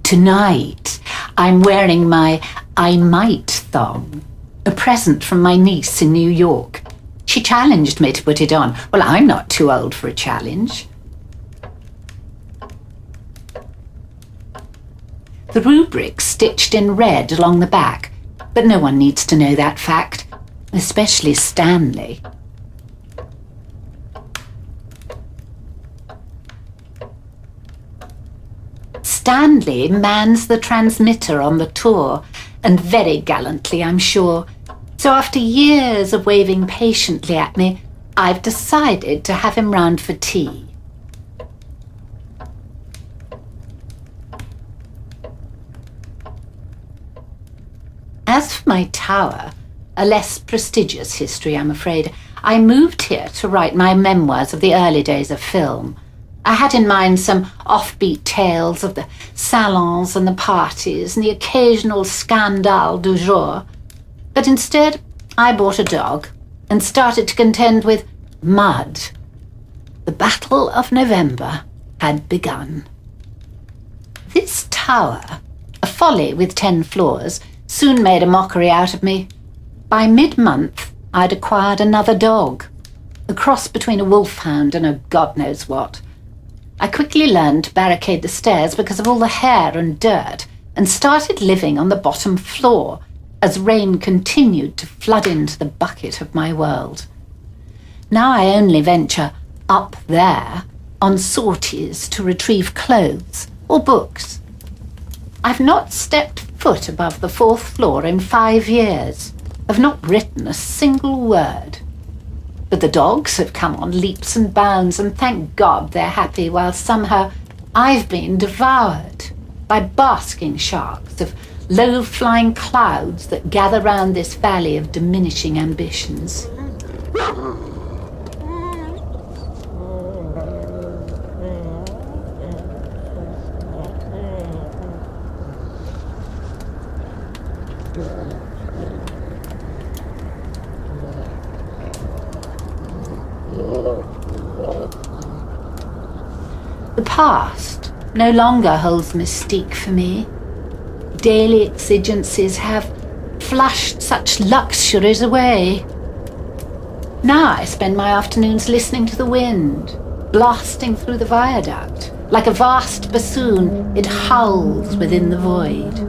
Tonight, I'm wearing my I Might thong, a present from my niece in New York. She challenged me to put it on. Well, I'm not too old for a challenge. The rubric's stitched in red along the back, but no one needs to know that fact, especially Stanley. Stanley mans the transmitter on the tour, and very gallantly, I'm sure. So after years of waving patiently at me, I've decided to have him round for tea. As for my tower, a less prestigious history, I'm afraid. I moved here to write my memoirs of the early days of film. I had in mind some offbeat tales of the salons and the parties and the occasional scandale du jour. But instead, I bought a dog and started to contend with mud. The Battle of November had begun. This tower, a folly with 10 floors, soon made a mockery out of me. By mid-month, I'd acquired another dog, a cross between a wolfhound and a God knows what. I quickly learned to barricade the stairs because of all the hair and dirt, and started living on the bottom floor as rain continued to flood into the bucket of my world. Now I only venture up there on sorties to retrieve clothes or books. I've not stepped foot above the 4th floor in 5 years. I've not written a single word. But the dogs have come on leaps and bounds, and thank God they're happy, while somehow I've been devoured by basking sharks of low-flying clouds that gather round this valley of diminishing ambitions. The past no longer holds mystique for me. Daily exigencies have flushed such luxuries away. Now I spend my afternoons listening to the wind, blasting through the viaduct. Like a vast bassoon, it howls within the void.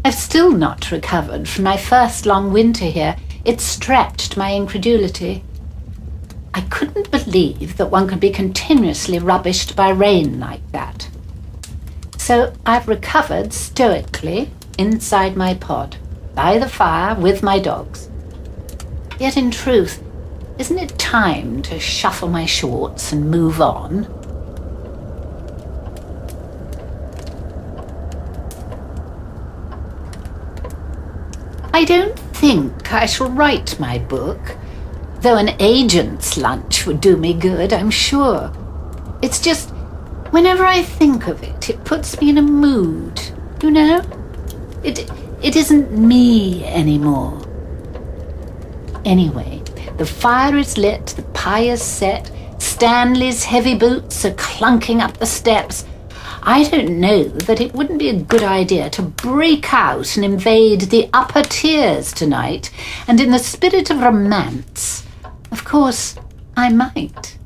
I've still not recovered from my first long winter here. It stretched my incredulity. I couldn't believe that one could be continuously rubbished by rain like that. So I've recovered stoically inside my pod, by the fire with my dogs. Yet in truth, isn't it time to shuffle my shorts and move on? I don't think I shall write my book, though an agent's lunch would do me good, I'm sure. It's just, whenever I think of it, it puts me in a mood, you know? It isn't me anymore. Anyway, the fire is lit, the pie is set, Stanley's heavy boots are clunking up the steps. I don't know that it wouldn't be a good idea to break out and invade the upper tiers tonight, and in the spirit of romance, of course, I might.